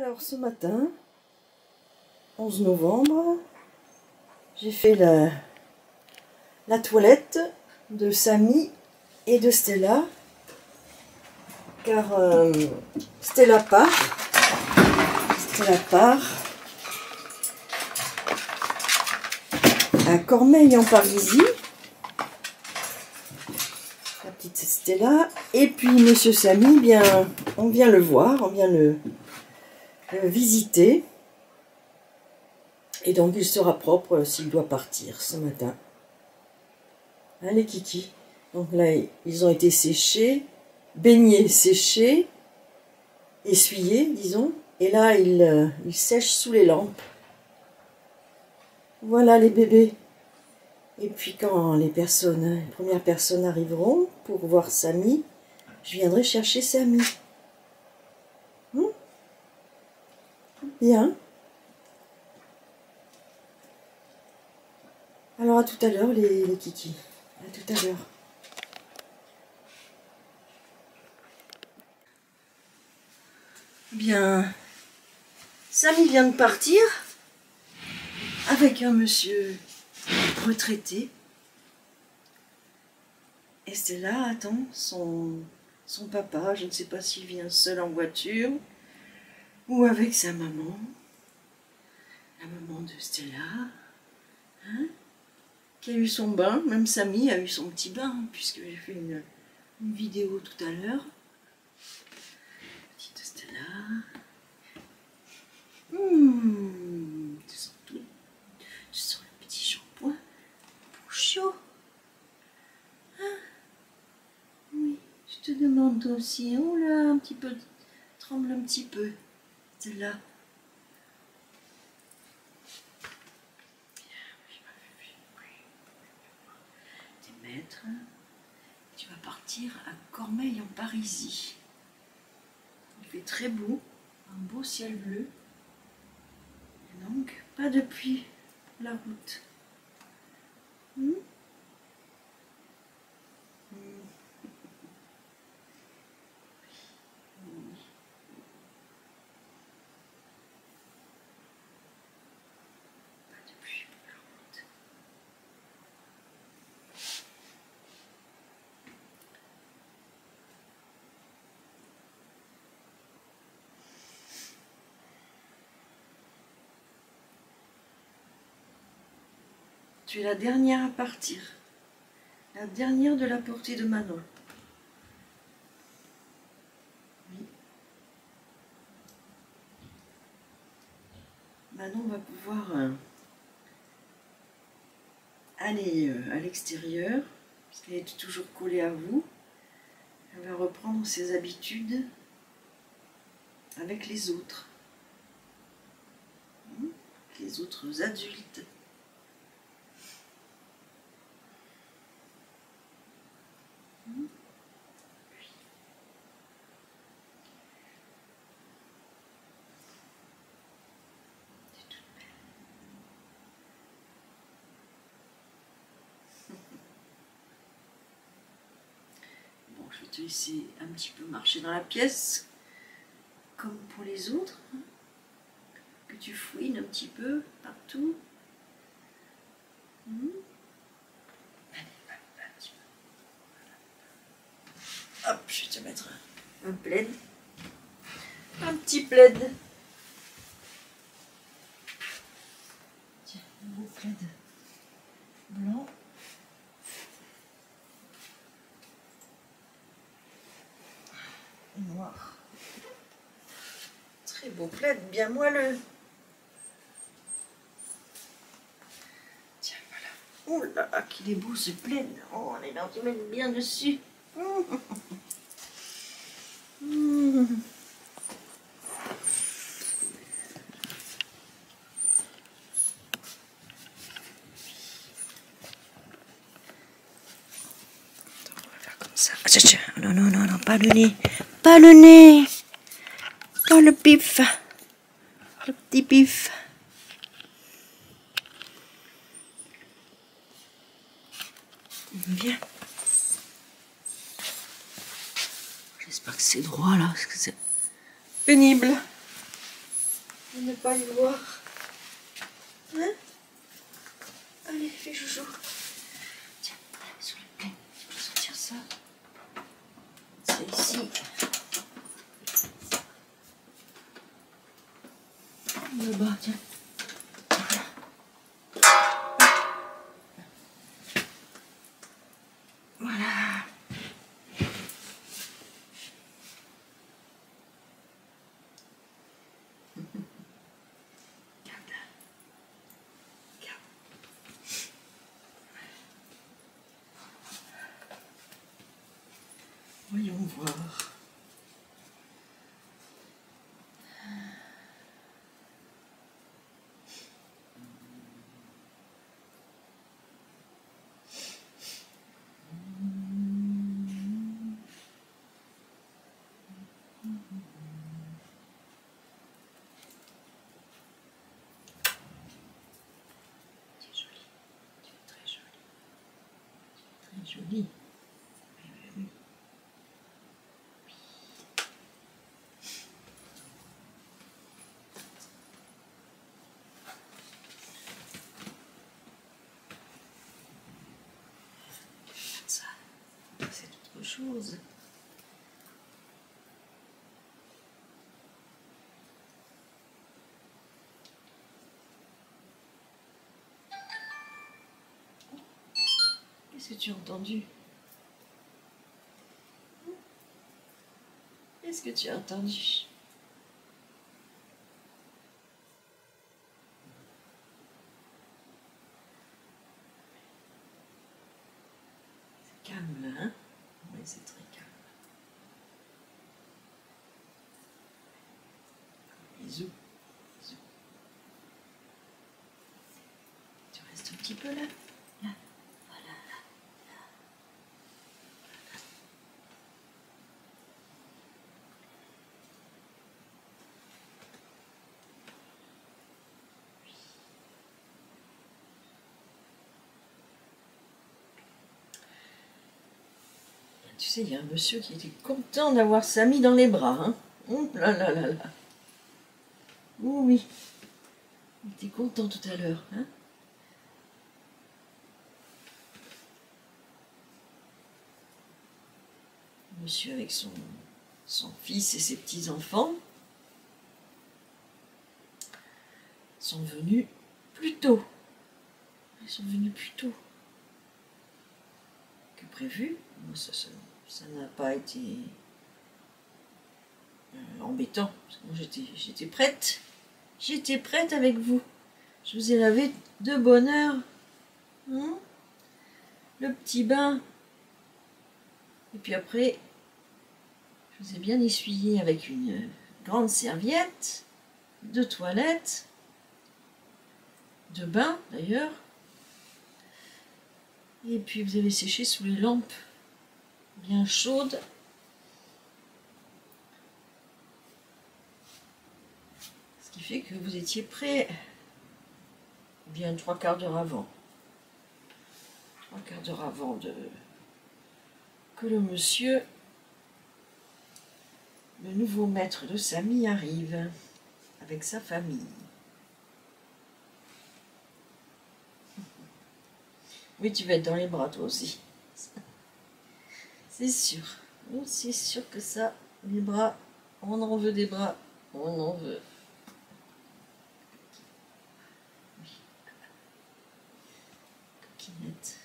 Alors ce matin, 11 novembre, j'ai fait la toilette de Samy et de Stella, car Stella part à Cormeilles-en-Parisis, la petite Stella, et puis Monsieur Samy, bien, on vient le voir, on vient le visiter, et donc il sera propre s'il doit partir ce matin. Hein, les kikis. Donc là, ils ont été séchés, baignés, séchés, essuyés, disons, et là, ils sèchent sous les lampes. Voilà les bébés. Et puis quand les premières personnes arriveront pour voir Samy, je viendrai chercher Samy. Bien. Alors à tout à l'heure les kikis. À tout à l'heure. Bien. Samy vient de partir avec un monsieur retraité. Et Stella attend son papa. Je ne sais pas s'il vient seul en voiture ou avec sa maman. La maman de Stella. Hein, qui a eu son bain. Même Samy a eu son petit bain, puisque j'ai fait une vidéo tout à l'heure. Petite Stella. Tu sens le petit shampoing pour chaud. Hein? Oui, je te demande toi aussi. Oh là, un petit peu, tremble un petit peu. Stella. Tu vas partir à Cormeilles-en-Parisis. Il fait très beau, un beau ciel bleu. Et donc, pas de pluie pour la route. Pas de pluie pour la route. Tu es la dernière à partir. La dernière de la portée de Manon. Oui. Manon va pouvoir aller à l'extérieur, puisqu'elle est toujours collée à vous. Elle va reprendre ses habitudes avec les autres. Les autres adultes. Bon, je vais te laisser un petit peu marcher dans la pièce, comme pour les autres, hein, que tu fouines un petit peu partout. Allez, un petit peu. Hop, je vais te mettre un plaid, un petit plaid. Tiens, un beau plaid blanc. Et noir. Très beau plaid, bien moelleux. Tiens, voilà. Oh là là, qu'il est beau ce plaid. Oh, on est là, tu mets bien dessus. Ça. Non, non, non, non, pas le nez. Pas le nez. Pas le pif. Le petit pif. Bien. J'espère que c'est droit là, parce que c'est pénible. ne pas les voir. Hein? Allez, fais joujou. Tiens, sur le plein. Je vais sortir ça. C'est ici. Le bas, tiens. Voilà. Voyons voir. Tu es jolie. Tu es très jolie. Très jolie. Oui, oui, oui. Ça, c'est autre chose. Qu'est-ce que tu as entendu? Qu'est-ce que tu as entendu? C'est calme là, hein? Oui, c'est très calme. Bisous. Bisous. Tu restes un petit peu là? Là. Voilà, là. Tu sais, il y a un monsieur qui était content d'avoir Samy dans les bras. Hein. Oh là là là là. Oh oui. Il était content tout à l'heure. Hein. Monsieur avec son fils et ses petits-enfants sont venus plus tôt. Ils sont venus plus tôt que prévu. Moi, ça n'a pas été embêtant. Parce que moi, j'étais prête. J'étais prête avec vous. Je vous ai lavé de bonne heure. Hein? Le petit bain. Et puis après, je vous ai bien essuyé avec une grande serviette de toilette, de bain d'ailleurs. Et puis vous avez séché sous les lampes bien chaudes. Ce qui fait que vous étiez prêt bien 3/4 d'heure avant. 3/4 d'heure avant que le monsieur, le nouveau maître de Samy, arrive avec sa famille. Oui, tu vas être dans les bras toi aussi. C'est sûr. C'est sûr que ça, les bras, on en veut des bras, on en veut. Oui. Coquinette.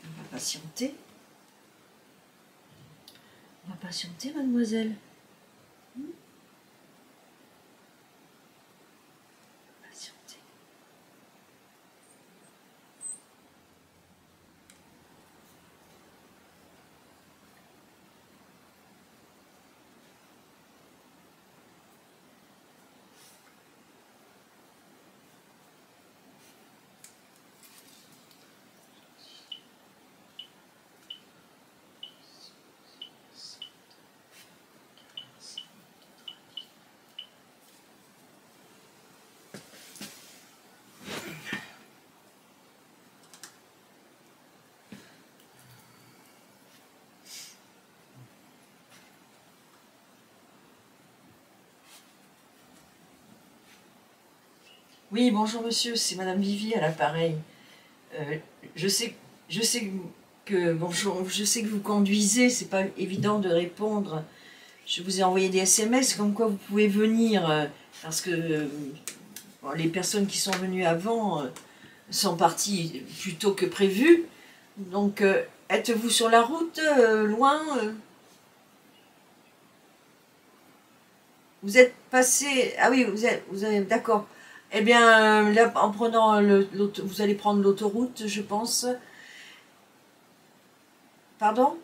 On va patienter. On va patienter, mademoiselle. Patienter. Oui, bonjour monsieur, c'est Madame Vivi à l'appareil. Euh, je sais, je sais bonjour, je sais que vous conduisez, c'est pas évident de répondre. Je vous ai envoyé des SMS comme quoi vous pouvez venir parce que bon, les personnes qui sont venues avant sont parties plus tôt que prévu. Donc, êtes-vous sur la route, loin Vous êtes passé. Ah oui, vous êtes d'accord. Eh bien, là, en prenant vous allez prendre l'autoroute, je pense. Pardon?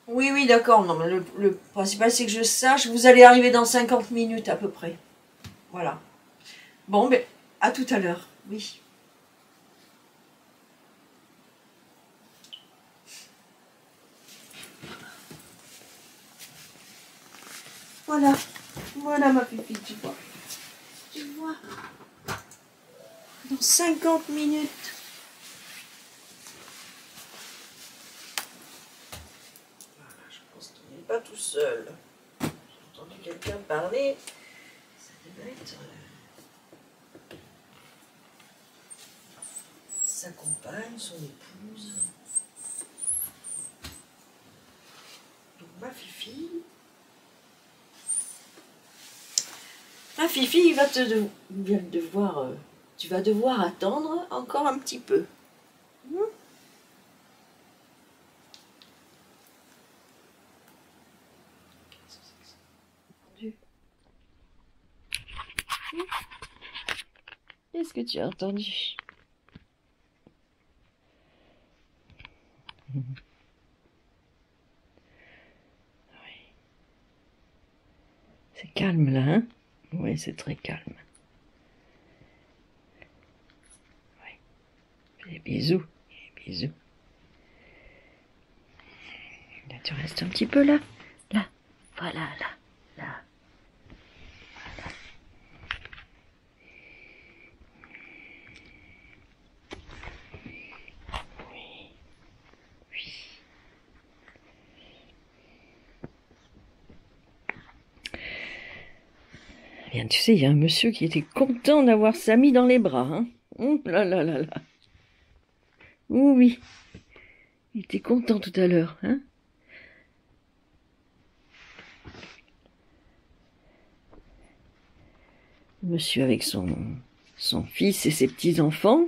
Oui, oui, d'accord. Non, mais le principal, c'est que je sache. Vous allez arriver dans 50 minutes à peu près. Voilà. Bon, ben, à tout à l'heure. Oui. Voilà. Voilà ma pupille, tu vois. Tu vois. Dans 50 minutes. Voilà, je pense qu'il n'est pas tout seul. J'ai entendu quelqu'un parler. Ça devait être sa compagne, son épouse. Donc ma fifi. Ma fifi, il va devoir, tu vas devoir attendre encore un petit peu. Qu'est-ce que tu as entendu? C'est calme là, hein? Oui, c'est très calme. Oui. Des bisous. Des bisous. Là, tu restes un petit peu là. Là. Voilà, là. Là. Oui. Oui. Eh bien, tu sais, il y a un monsieur qui était content d'avoir Samy dans les bras, hein? Là là là là. Oui, oui. Il était content tout à l'heure, hein? Monsieur avec son fils et ses petits-enfants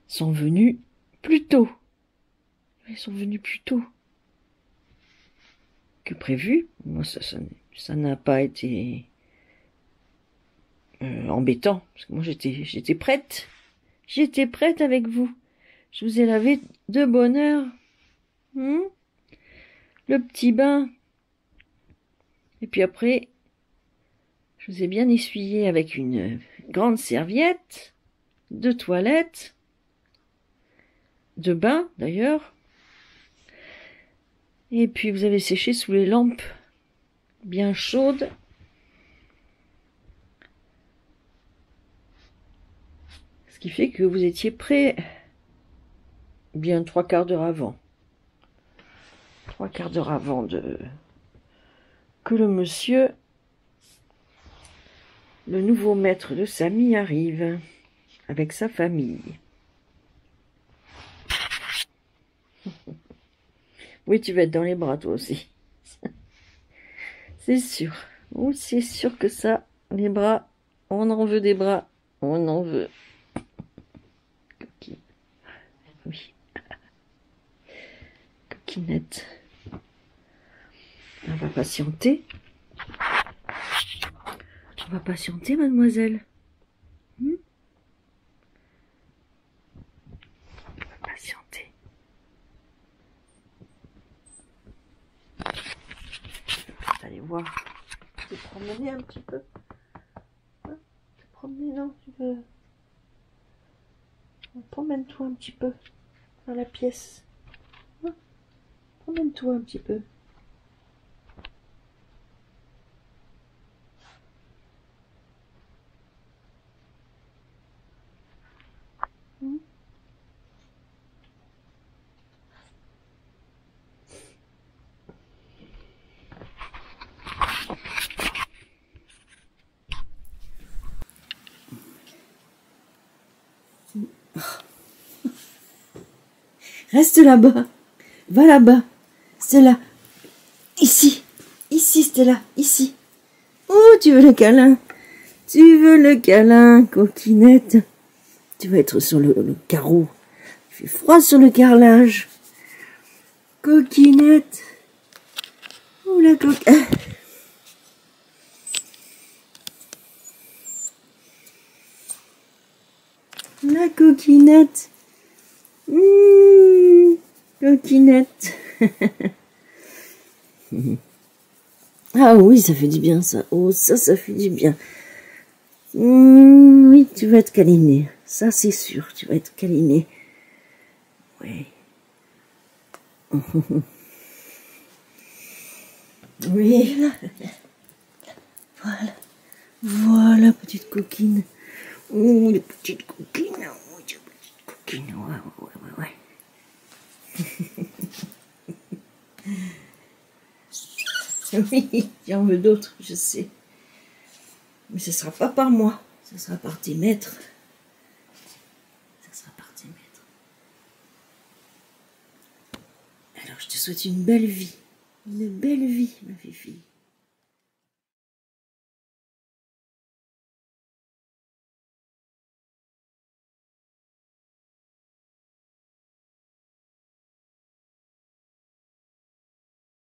sont venus plus tôt. Ils sont venus plus tôt que prévu. Moi, ça n'a pas été embêtant. Parce que moi, j'étais prête. J'étais prête avec vous. Je vous ai lavé de bonne heure. Le petit bain. Et puis après, je vous ai bien essuyé avec une grande serviette de toilette. De bain, d'ailleurs. Et puis, vous avez séché sous les lampes bien chaudes. Ce qui fait que vous étiez prêt bien 3/4 d'heure avant. 3/4 d'heure avant que le monsieur, le nouveau maître de Samy, arrive avec sa famille. Oui, tu vas être dans les bras toi aussi. C'est sûr. Oui, c'est sûr que ça, les bras, on en veut des bras, on en veut. Coquine. Oui. Coquinette. On va patienter. On va patienter, mademoiselle. On va patienter. Vous allez voir. Tu te promener un petit peu. Hein, te promener, non, tu veux. Promène-toi un petit peu dans la pièce. Hein, promène-toi un petit peu. Reste là-bas. Va là-bas. Stella. Ici. Ici, Stella. Ici. Oh, tu veux le câlin? Tu veux le câlin, coquinette? Tu vas être sur le carreau. Il fait froid sur le carrelage. Coquinette. Oh, la coquine. La coquinette. Coquinette. Ah oui, ça fait du bien ça. Oh, ça fait du bien. Oui, tu vas être câliné. Ça, c'est sûr, tu vas être câliné. Oui. Oui, là. Voilà. Voilà, petite coquine. Oh, les petites coquines. Oh, les petites coquines. Ouais. Oui, j'en veux d'autres, je sais. Mais ce ne sera pas par moi. Ce sera par tes maîtres. Ce sera par tes maîtres. Alors, je te souhaite une belle vie. Une belle vie, ma fille.